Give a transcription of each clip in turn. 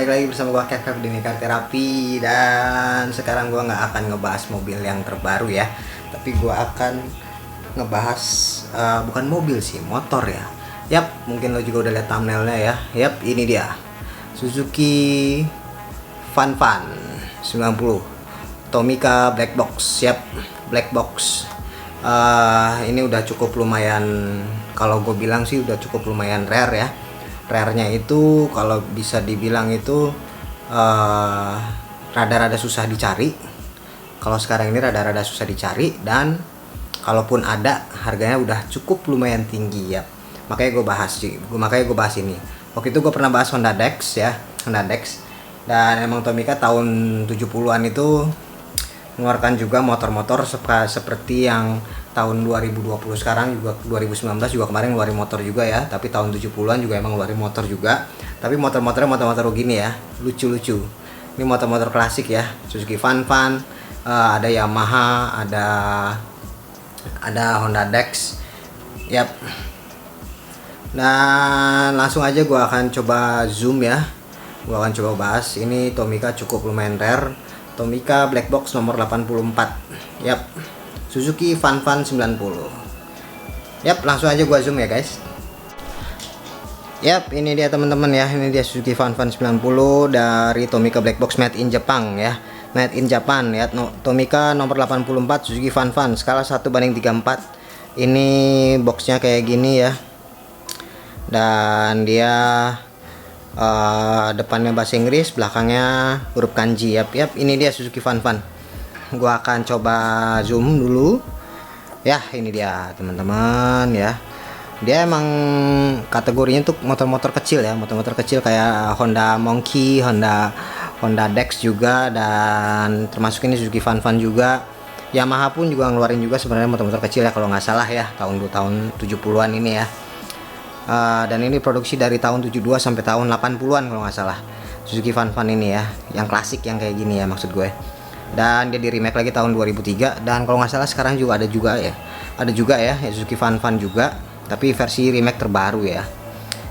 balik lagi bersama gua Kev di Car Terapi. Dan sekarang gua nggak akan ngebahas mobil yang terbaru ya, tapi gua akan ngebahas bukan mobil sih, motor ya. Yap, mungkin lo juga udah lihat thumbnailnya ya. Yap, ini dia Suzuki Fan 90 Tomica Black Box. Yap, Black Box. Ini udah cukup lumayan, kalau gue bilang sih udah cukup lumayan rare ya. Rare-nya itu kalau bisa dibilang itu rada-rada susah dicari. Kalau sekarang ini rada-rada susah dicari, dan kalaupun ada harganya udah cukup lumayan tinggi ya. Makanya gue bahas ini. Waktu itu gue pernah bahas Honda Dex ya, Honda Dex. Dan emang Tomica tahun 70-an itu mengeluarkan juga motor-motor seperti yang tahun 2020 sekarang, juga 2019 juga kemarin ngeluarin motor juga ya. Tapi tahun 70-an juga emang ngeluarin motor juga. Tapi motor-motornya motor-motor gini ya, lucu-lucu. Ini motor-motor klasik ya, Suzuki Fan, ada Yamaha, ada Honda Dex. Yap. Dan langsung aja gua akan coba zoom ya. Gua akan coba bahas. Ini Tomica cukup lumayan rare. Tomica Black Box nomor 84. Yap. Suzuki Fan 90. Yap, langsung aja gua zoom ya guys. Yap, ini dia teman-teman ya. Ini dia Suzuki Fan 90 dari Tomica Black Box made in Jepang ya. Made in Japan ya. Tomica nomor 84 Suzuki Fan skala 1:34. Ini boxnya kayak gini ya. Dan dia depannya bahasa Inggris, belakangnya huruf kanji. Yap, ini dia Suzuki Fan. Gua akan coba zoom dulu. Ya, ini dia teman-teman ya. Dia emang kategorinya untuk motor-motor kecil ya, motor-motor kecil kayak Honda Monkey, Honda Dex juga, dan termasuk ini Suzuki Fan juga. Yamaha pun juga ngeluarin juga sebenarnya motor-motor kecil ya kalau nggak salah ya, tahun 70-an ini ya. Dan ini produksi dari tahun 72 sampai tahun 80-an kalau nggak salah, Suzuki Fan ini ya, yang klasik yang kayak gini ya maksud gue. Dan dia di remake lagi tahun 2003, dan kalau nggak salah sekarang juga ada juga ya Suzuki Fan juga, tapi versi remake terbaru ya.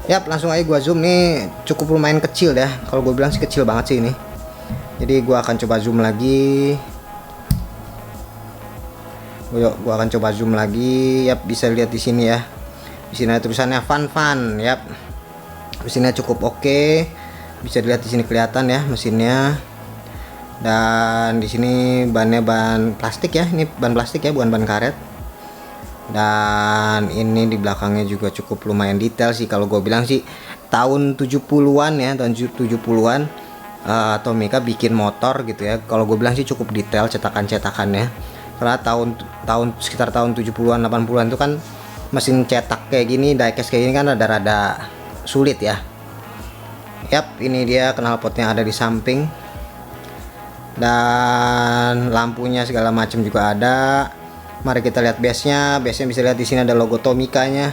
Yap, langsung aja gua zoom. Nih cukup lumayan kecil ya, kalau gue bilang sih kecil banget sih ini. Jadi gua akan coba zoom lagi. Gua akan coba zoom lagi. Yap, bisa lihat di sini ya. Di sini ada tulisannya Fan. Yap. Mesinnya cukup oke. Bisa dilihat di sini kelihatan ya mesinnya. Dan di sini bannya ban plastik ya. Ini ban plastik ya, bukan ban karet. Dan ini di belakangnya juga cukup lumayan detail sih, kalau gue bilang sih tahun 70-an ya, tahun 70-an Tomica bikin motor gitu ya. Kalau gue bilang sih cukup detail cetakannya. Karena sekitar tahun 70-an 80-an itu kan mesin cetak kayak gini, diecast kayak gini kan rada-rada sulit ya. Yap, ini dia knalpotnya ada di samping. Dan lampunya segala macam juga ada. Mari kita lihat base-nya. Base-nya bisa lihat di sini ada logo Tomica-nya.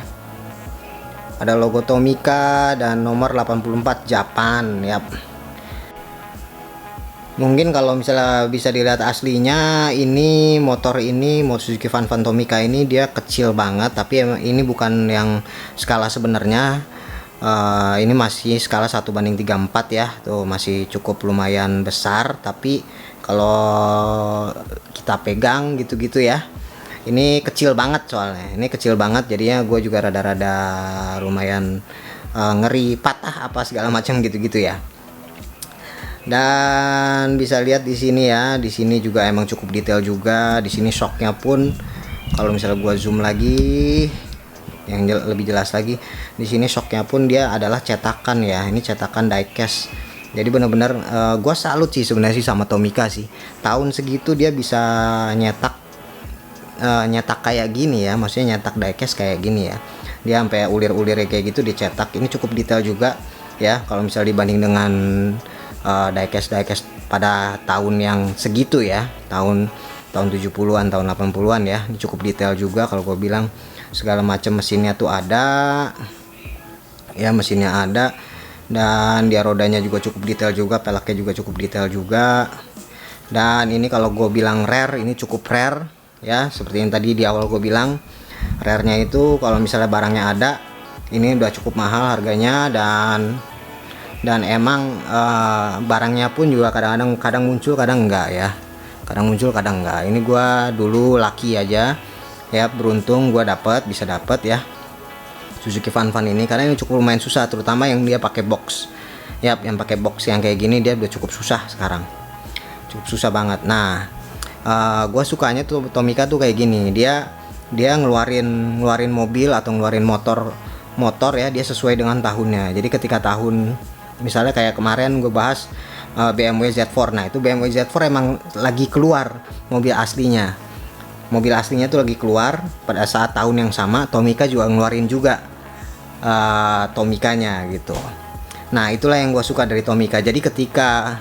Ada logo Tomica dan nomor 84 Japan. Yap. Mungkin kalau misalnya bisa dilihat aslinya, ini motor Suzuki Fan Tomica ini dia kecil banget, tapi ini bukan yang skala sebenarnya. Ini masih skala 1:34 ya. Tuh masih cukup lumayan besar, tapi kalau kita pegang gitu-gitu ya, ini kecil banget soalnya. Ini kecil banget, jadinya gue juga rada-rada lumayan ngeri patah apa segala macam gitu-gitu ya. Dan bisa lihat di sini ya, di sini juga emang cukup detail juga. Di sini shocknya pun kalau misalnya gua zoom lagi yang lebih jelas lagi, di sini shocknya pun dia adalah cetakan ya. Ini cetakan diecast. Jadi benar-benar gua salut sih sebenarnya sih sama Tomica sih. Tahun segitu dia bisa nyetak kayak gini ya, maksudnya nyetak diecast kayak gini ya. Dia sampai ulir-ulirnya kayak gitu dicetak. Ini cukup detail juga ya, kalau misalnya dibanding dengan diecast pada tahun yang segitu ya, tahun 70-an, tahun 80-an ya. Ini cukup detail juga kalau gue bilang. Segala macam mesinnya tuh ada ya, mesinnya ada. Dan dia rodanya juga cukup detail juga, peleknya juga cukup detail juga. Dan ini kalau gue bilang rare, ini cukup rare ya, seperti yang tadi di awal gue bilang. Rare-nya itu kalau misalnya barangnya ada, ini udah cukup mahal harganya. Dan dan emang barangnya pun juga kadang muncul kadang enggak ya, kadang muncul kadang enggak. Ini gua dulu laki aja ya, beruntung gua bisa dapat ya Suzuki Fan ini, karena ini cukup lumayan susah, terutama yang dia pakai box ya, yang pakai box yang kayak gini dia udah cukup susah sekarang, cukup susah banget. Nah gua sukanya tuh Tomica tuh kayak gini, dia ngeluarin mobil atau ngeluarin motor ya, dia sesuai dengan tahunnya. Jadi ketika tahun misalnya kayak kemarin gue bahas BMW Z4, nah itu BMW Z4 emang lagi keluar mobil aslinya tuh lagi keluar pada saat tahun yang sama. Tomica juga ngeluarin juga Tomicanya gitu. Nah itulah yang gue suka dari Tomica. Jadi ketika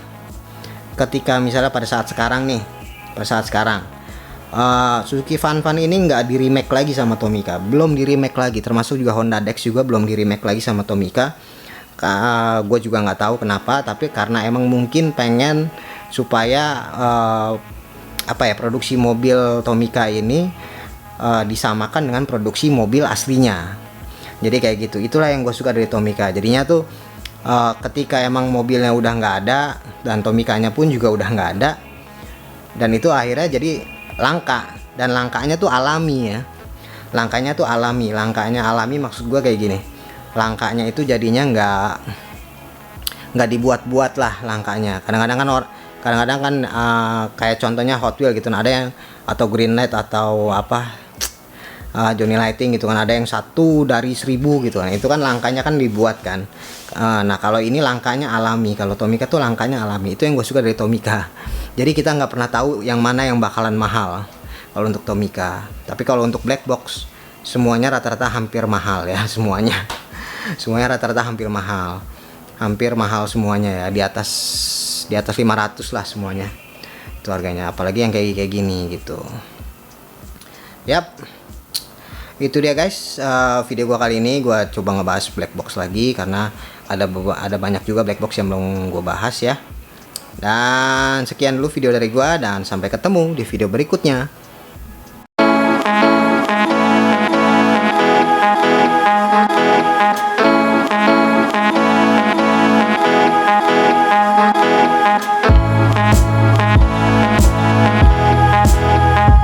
misalnya pada saat sekarang Suzuki Fan ini nggak di remake lagi sama Tomica, belum di remake lagi, termasuk juga Honda Dex juga belum di remake lagi sama Tomica. Gue juga nggak tahu kenapa, tapi karena emang mungkin pengen supaya produksi mobil Tomica ini disamakan dengan produksi mobil aslinya. Jadi kayak gitu. Itulah yang gue suka dari Tomica. Jadinya tuh ketika emang mobilnya udah nggak ada dan Tomicanya pun juga udah nggak ada, dan itu akhirnya jadi langka, dan langkanya tuh alami ya. Langkanya alami maksud gue kayak gini. Langkanya itu jadinya nggak dibuat-buat lah langkanya. Kadang-kadang kan kayak contohnya Hot Wheels gitu, nah, ada yang atau Greenlight atau Johnny Lighting gitu kan, ada yang 1 dari 1000 gitu kan, itu kan langkanya kan dibuat kan. Nah kalau ini langkanya alami, kalau Tomica tuh langkanya alami. Itu yang gue suka dari Tomica. Jadi kita nggak pernah tahu yang mana yang bakalan mahal kalau untuk Tomica. Tapi kalau untuk black box semuanya rata-rata hampir mahal ya, semuanya rata-rata hampir mahal semuanya ya, di atas 500 lah semuanya itu harganya, apalagi yang kayak gini gitu. Yap, itu dia guys, video gua kali ini gua coba ngebahas black box lagi, karena ada banyak juga black box yang belum gua bahas ya. Dan sekian dulu video dari gua, dan sampai ketemu di video berikutnya.